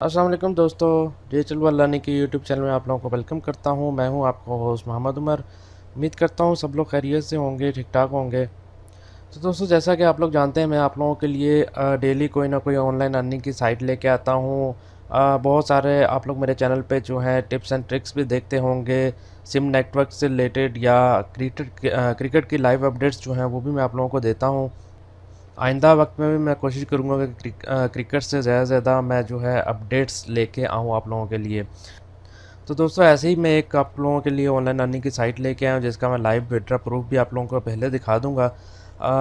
अस्सलाम वालेकुम दोस्तों, डिजिटल वर्ल्ड लर्निंग के यूट्यूब चैनल में आप लोगों को वेलकम करता हूं। मैं हूं आपका होस्ट मोहम्मद उमर। उम्मीद करता हूं सब लोग खैरियत से होंगे, ठीक ठाक होंगे। तो दोस्तों, जैसा कि आप लोग जानते हैं, मैं आप लोगों के लिए डेली कोई ना कोई ऑनलाइन अर्निंग की साइट लेके आता हूं। बहुत सारे आप लोग मेरे चैनल पे जो है टिप्स एंड ट्रिक्स भी देखते होंगे। सिम नेटवर्क से रिलेटेड या क्रिकेट की लाइव अपडेट्स जो हैं वो भी मैं आप लोगों को देता हूं। आइंदा वक्त में भी मैं कोशिश करूँगा कि क्रिकेट से ज़्यादा से ज़्यादा मैं जो है अपडेट्स लेके आऊँ आप लोगों के लिए। तो दोस्तों, ऐसे ही मैं एक आप लोगों के लिए ऑनलाइन अर्निंग की साइट लेके आया हूँ, जिसका मैं लाइव विड्रॉ प्रूफ भी आप लोगों को पहले दिखा दूँगा।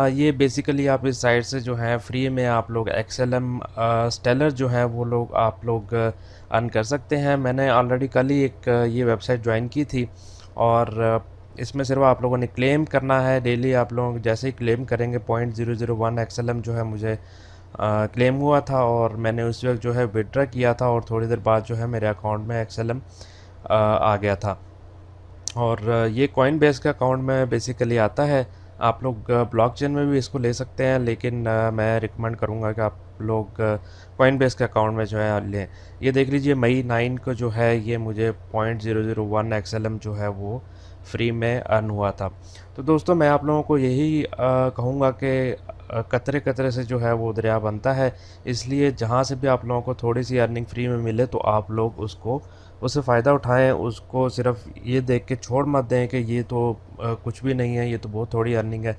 ये बेसिकली आप इस साइट से जो है फ्री में आप लोग एक्सएलएम स्टेलर जो है वो लोग आप लोग अर्न कर सकते हैं। मैंने ऑलरेडी कल ही एक ये वेबसाइट ज्वाइन की थी और इसमें सिर्फ आप लोगों ने क्लेम करना है। डेली आप लोग जैसे ही क्लेम करेंगे 0.001 एक्सएलएम जो है मुझे क्लेम हुआ था और मैंने उस वक्त जो है विड्रॉ किया था और थोड़ी देर बाद जो है मेरे अकाउंट में एक्सएलएम आ गया था। और ये कॉइन बेस का अकाउंट में बेसिकली आता है। आप लोग ब्लॉकचेन में भी इसको ले सकते हैं, लेकिन मैं रिकमेंड करूँगा कि आप लोग कॉइन बेस के अकाउंट में जो है लें। ये देख लीजिए, मई 9 को जो है ये मुझे 0.001 एक्सएलएम जो है वो फ्री में अर्न हुआ था। तो दोस्तों, मैं आप लोगों को यही कहूँगा कि कतरे कतरे से जो है वो दरिया बनता है। इसलिए जहाँ से भी आप लोगों को थोड़ी सी अर्निंग फ्री में मिले तो आप लोग उससे फ़ायदा उठाएं। उसको सिर्फ ये देख के छोड़ मत दें कि ये तो कुछ भी नहीं है, ये तो बहुत थोड़ी अर्निंग है।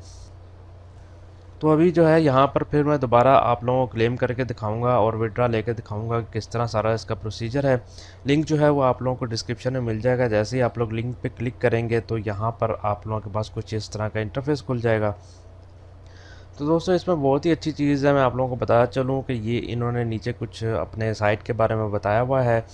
तो अभी जो है यहाँ पर फिर मैं दोबारा आप लोगों को क्लेम करके दिखाऊंगा और विड्रा लेके दिखाऊंगा कि किस तरह सारा इसका प्रोसीजर है। लिंक जो है वो आप लोगों को डिस्क्रिप्शन में मिल जाएगा। जैसे ही आप लोग लिंक पे क्लिक करेंगे तो यहाँ पर आप लोगों के पास कुछ इस तरह का इंटरफेस खुल जाएगा। तो दोस्तों, इसमें बहुत ही अच्छी चीज़ है, मैं आप लोगों को बताया चलूँ कि ये इन्होंने नीचे कुछ अपने साइट के बारे में बताया हुआ है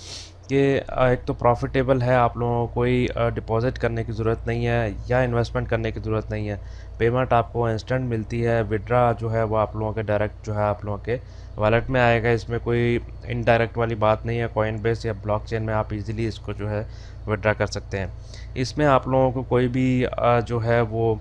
कि एक तो प्रॉफिटेबल है। आप लोगों को कोई डिपॉज़िट करने की ज़रूरत नहीं है या इन्वेस्टमेंट करने की ज़रूरत नहीं है। पेमेंट आपको इंस्टेंट मिलती है। विड्रा जो है वो आप लोगों के डायरेक्ट जो है आप लोगों के वॉलेट में आएगा। इसमें कोई इनडायरेक्ट वाली बात नहीं है। कॉइन बेस या ब्लॉकचेन में आप इजीली इसको जो है विड्रा कर सकते हैं। इसमें आप लोगों को कोई भी जो है वो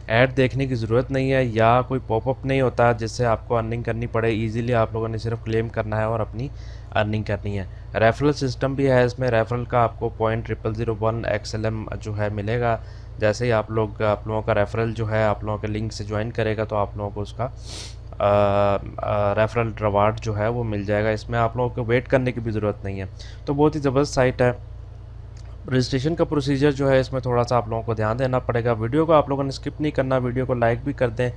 ऐड देखने की ज़रूरत नहीं है या कोई पॉपअप नहीं होता जिससे आपको अर्निंग करनी पड़े। इजीली आप लोगों ने सिर्फ क्लेम करना है और अपनी अर्निंग करनी है। रेफरल सिस्टम भी है इसमें। रेफरल का आपको 0.001 एक्सएलएम जो है मिलेगा। जैसे ही आप लोगों का रेफरल जो है आप लोगों के लिंक से ज्वाइन करेगा तो आप लोगों को उसका रेफरल रिवार्ड जो है वो मिल जाएगा। इसमें आप लोगों को वेट करने की भी ज़रूरत नहीं है। तो बहुत ही ज़बरदस्त साइट है। रजिस्ट्रेशन का प्रोसीजर जो है इसमें थोड़ा सा आप लोगों को ध्यान देना पड़ेगा। वीडियो को आप लोगों ने स्किप नहीं करना, वीडियो को लाइक भी कर दें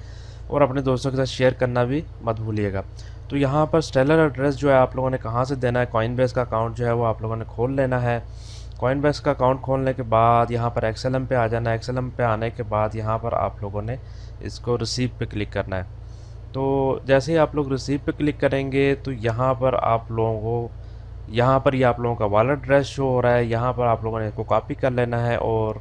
और अपने दोस्तों के साथ शेयर करना भी मत भूलिएगा। तो यहाँ पर स्टेलर एड्रेस जो है आप लोगों ने कहाँ से देना है, कॉइन बेस का अकाउंट जो है वो आप लोगों ने खोल लेना है। कॉइन बेस का अकाउंट खोलने के बाद यहाँ पर एक्सएलएम पे आ जाना है। एक्सएलएम पे आने के बाद यहाँ पर आप लोगों ने इसको रिसीव पे क्लिक करना है। तो जैसे ही आप लोग रिसीव पे क्लिक करेंगे तो यहाँ पर आप लोगों को यहाँ पर ये आप लोगों का वॉलेट एड्रेस शो हो रहा है। यहाँ पर आप लोगों ने इसको कॉपी कर लेना है और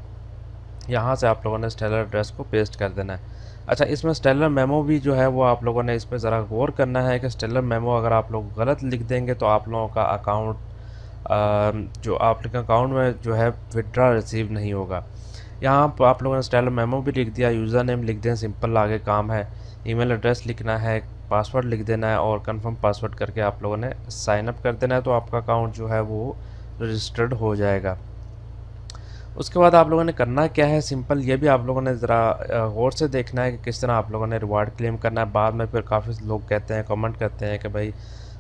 यहाँ से आप लोगों ने स्टेलर एड्रेस को पेस्ट कर देना है। अच्छा, इसमें स्टेलर मेमो भी जो है वो आप लोगों ने इस पर ज़रा गौर करना है कि स्टेलर मेमो अगर आप लोग गलत लिख देंगे तो आप लोगों का अकाउंट जो आपके अकाउंट में जो है विड्रा रिसीव नहीं होगा। यहाँ पर आप लोगों ने स्टेलर मेमो भी लिख दिया, यूज़र नेम लिख दें, सिंपल आगे काम है। ईमेल एड्रेस लिखना है, पासवर्ड लिख देना है और कंफर्म पासवर्ड करके आप लोगों ने साइन अप कर देना है। तो आपका अकाउंट जो है वो रजिस्टर्ड हो जाएगा। उसके बाद आप लोगों ने करना क्या है, सिंपल ये भी आप लोगों ने ज़रा गौर से देखना है कि किस तरह आप लोगों ने रिवार्ड क्लेम करना है। बाद में फिर काफ़ी लोग कहते हैं, कमेंट करते हैं कि भाई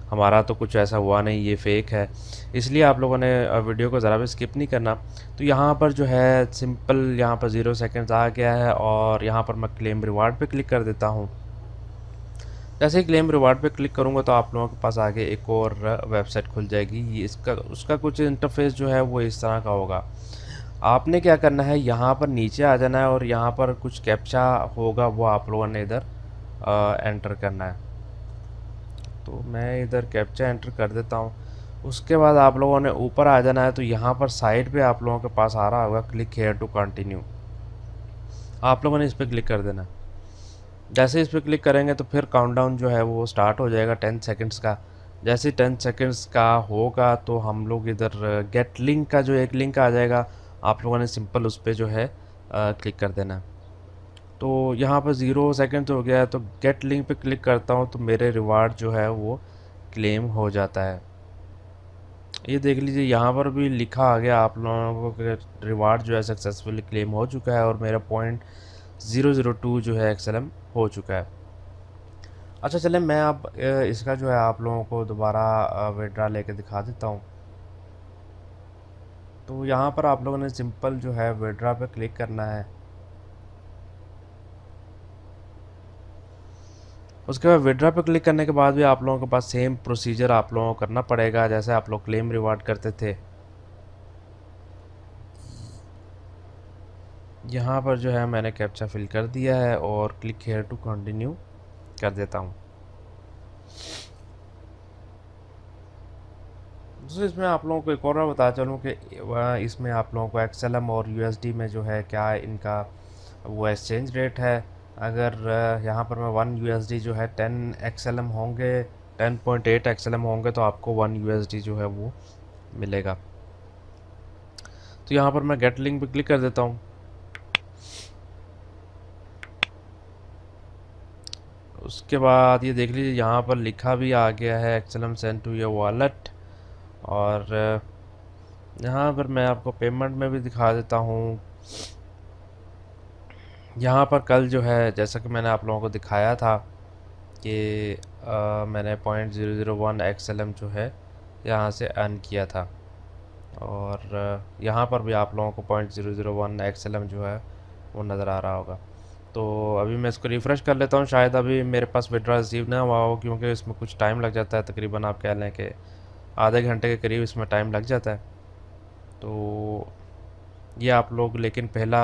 हमारा तो कुछ ऐसा हुआ नहीं, ये फेक है। इसलिए आप लोगों ने वीडियो को ज़रा भी स्किप नहीं करना। तो यहाँ पर जो है सिंपल यहाँ पर 0 सेकेंड्स आ गया है और यहाँ पर मैं क्लेम रिवार्ड पे क्लिक कर देता हूँ। जैसे ही क्लेम रिवार्ड पे क्लिक करूँगा तो आप लोगों के पास आगे एक और वेबसाइट खुल जाएगी। ये इसका उसका कुछ इंटरफेस जो है वो इस तरह का होगा। आपने क्या करना है, यहाँ पर नीचे आ जाना है और यहाँ पर कुछ कैप्चा होगा वो आप लोगों ने इधर एंटर करना है। तो मैं इधर कैप्चा एंटर कर देता हूँ। उसके बाद आप लोगों ने ऊपर आ जाना है। तो यहाँ पर साइड पे आप लोगों के पास आ रहा होगा क्लिक हेयर टू कंटिन्यू। आप लोगों ने इस पर क्लिक कर देना है। जैसे इस पर क्लिक करेंगे तो फिर काउंटडाउन जो है वो स्टार्ट हो जाएगा 10 सेकंड्स का। जैसे 10 सेकंड्स का होगा तो हम लोग इधर गेट लिंक का जो एक लिंक आ जाएगा, आप लोगों ने सिंपल उस पर जो है क्लिक कर देना है। तो यहाँ पर 0 सेकंड हो गया है, तो गेट लिंक पे क्लिक करता हूँ तो मेरे रिवार्ड जो है वो क्लेम हो जाता है। ये देख लीजिए यहाँ पर भी लिखा आ गया आप लोगों को रिवार्ड जो है सक्सेसफुली क्लेम हो चुका है और मेरा पॉइंट 002 जो है XLM हो चुका है। अच्छा चले मैं अब इसका जो है आप लोगों को दोबारा विड्रा लेके दिखा देता हूँ। तो यहाँ पर आप लोगों ने सिंपल जो है विड्रा पे क्लिक करना है। उसके बाद विड्रा पे क्लिक करने के बाद भी आप लोगों के पास सेम प्रोसीजर आप लोगों को करना पड़ेगा जैसे आप लोग क्लेम रिवार्ड करते थे। यहाँ पर जो है मैंने कैप्चा फिल कर दिया है और क्लिक हेयर टू कंटिन्यू कर देता हूँ। तो इसमें आप लोगों को एक और बता चलूँ कि इसमें आप लोगों को XLM और USD में जो है क्या इनका वो एक्सचेंज रेट है। अगर यहाँ पर मैं 1 USD जो है 10 XLM होंगे, 10.8 XLM होंगे तो आपको 1 USD जो है वो मिलेगा। तो यहाँ पर मैं गेट लिंक पे क्लिक कर देता हूँ। उसके बाद ये देख लीजिए यहाँ पर लिखा भी आ गया है XLM send to your wallet. और यहाँ पर मैं आपको पेमेंट में भी दिखा देता हूँ। यहाँ पर कल जो है जैसा कि मैंने आप लोगों को दिखाया था कि मैंने 0.001 XLM जो है यहाँ से अर्न किया था और यहाँ पर भी आप लोगों को 0.001 XLM जो है वो नज़र आ रहा होगा। तो अभी मैं इसको रिफ़्रेश कर लेता हूँ, शायद अभी मेरे पास विड्रॉ रिसीव ना हुआ हो क्योंकि इसमें कुछ टाइम लग जाता है, तकरीबन आप कह लें कि आधे घंटे के करीब इसमें टाइम लग जाता है। तो ये आप लोग लेकिन पहला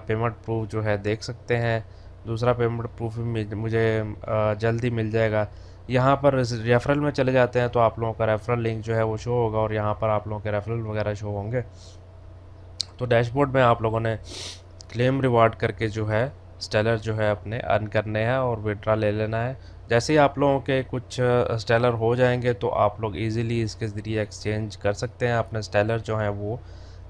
पेमेंट प्रूफ जो है देख सकते हैं, दूसरा पेमेंट प्रूफ भी मुझे जल्दी मिल जाएगा। यहाँ पर रेफरल में चले जाते हैं तो आप लोगों का रेफरल लिंक जो है वो शो होगा और यहाँ पर आप लोगों के रेफरल वगैरह शो होंगे। तो डैशबोर्ड में आप लोगों ने क्लेम रिवार्ड करके जो है स्टेलर जो है अपने अर्न करने हैं और विड्रा ले लेना है। जैसे ही आप लोगों के कुछ स्टेलर हो जाएंगे तो आप लोग इजीली इसके ज़रिए एक्सचेंज कर सकते हैं, अपने स्टेलर जो हैं वो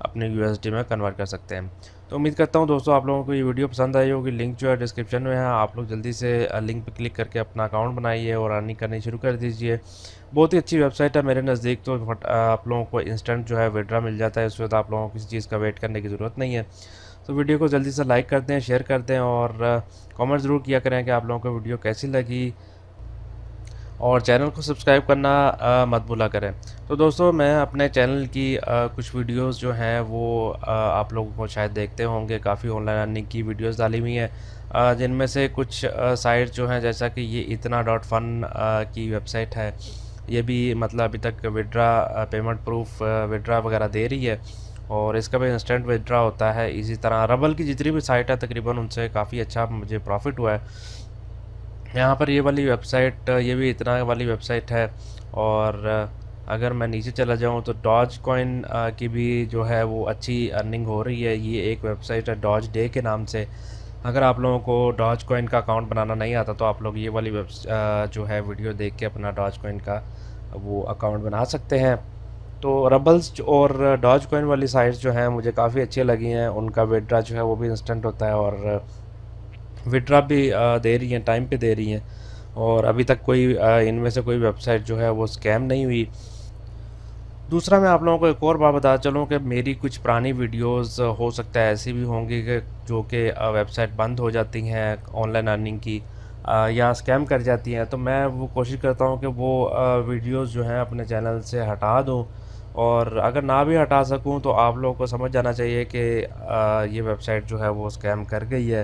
अपने USD में कन्वर्ट कर सकते हैं। तो उम्मीद करता हूँ दोस्तों आप लोगों को ये वीडियो पसंद आई होगी। लिंक जो है डिस्क्रिप्शन में है, आप लोग जल्दी से लिंक पे क्लिक करके अपना अकाउंट बनाइए और अर्निंग करनी शुरू कर दीजिए। बहुत ही अच्छी वेबसाइट है मेरे नज़दीक। तो आप लोगों को इंस्टेंट जो है विड्रा मिल जाता है, उसके बाद आप लोगों को किसी चीज़ का वेट करने की ज़रूरत नहीं है। तो वीडियो को जल्दी से लाइक कर दें, शेयर कर दें और कमेंट ज़रूर किया करें कि आप लोगों को वीडियो कैसी लगी और चैनल को सब्सक्राइब करना मत भूला करें। तो दोस्तों मैं अपने चैनल की कुछ वीडियोस जो हैं वो आप लोगों को शायद देखते होंगे, काफ़ी ऑनलाइन अर्निंग की वीडियोस डाली हुई हैं जिनमें से कुछ साइट जो हैं जैसा कि ये इतना.फन की वेबसाइट है, ये भी मतलब अभी तक विड्रा पेमेंट प्रूफ विड्रा वगैरह दे रही है और इसका भी इंस्टेंट विड्रा होता है। इसी तरह रबल की जितनी भी साइट है तकरीबन उनसे काफ़ी अच्छा मुझे प्रॉफिट हुआ है। यहाँ पर ये वाली वेबसाइट, ये भी इतना वाली वेबसाइट है। और अगर मैं नीचे चला जाऊँ तो डॉज कॉइन की भी जो है वो अच्छी अर्निंग हो रही है। ये एक वेबसाइट है डॉज डे के नाम से। अगर आप लोगों को डॉज कॉइन का अकाउंट बनाना नहीं आता तो आप लोग ये वाली जो है वीडियो देख के अपना डॉज कॉइन का वो अकाउंट बना सकते हैं। तो रबल्स और डॉज कॉइन वाली साइट्स जो हैं मुझे काफ़ी अच्छी लगी हैं। उनका विड्रा जो है वो भी इंस्टेंट होता है और विड्रा भी दे रही हैं, टाइम पे दे रही हैं और अभी तक कोई इनमें से कोई वेबसाइट जो है वो स्कैम नहीं हुई। दूसरा मैं आप लोगों को एक और बात बता चलूँ कि मेरी कुछ पुरानी वीडियोस हो सकता है ऐसी भी होंगी कि जो कि वेबसाइट बंद हो जाती हैं ऑनलाइन अर्निंग की या स्कैम कर जाती हैं, तो मैं वो कोशिश करता हूँ कि वो वीडियोस जो हैं अपने चैनल से हटा दूँ। और अगर ना भी हटा सकूँ तो आप लोगों को समझ जाना चाहिए कि ये वेबसाइट जो है वो स्कैम कर गई है।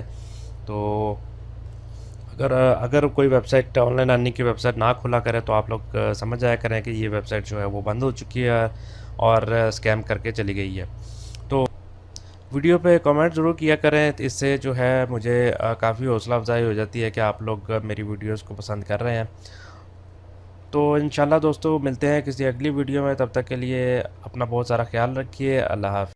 तो अगर अगर कोई वेबसाइट ऑनलाइन अर्निंग की वेबसाइट ना खुला करे तो आप लोग समझ जाया करें कि ये वेबसाइट जो है वो बंद हो चुकी है और स्कैम करके चली गई है। तो वीडियो पे कमेंट ज़रूर किया करें, इससे जो है मुझे काफ़ी हौसला अफजाई हो जाती है कि आप लोग मेरी वीडियोस को पसंद कर रहे हैं। तो इंशाल्लाह दोस्तों मिलते हैं किसी अगली वीडियो में, तब तक के लिए अपना बहुत सारा ख्याल रखिए। अल्लाह हाफ़िज़।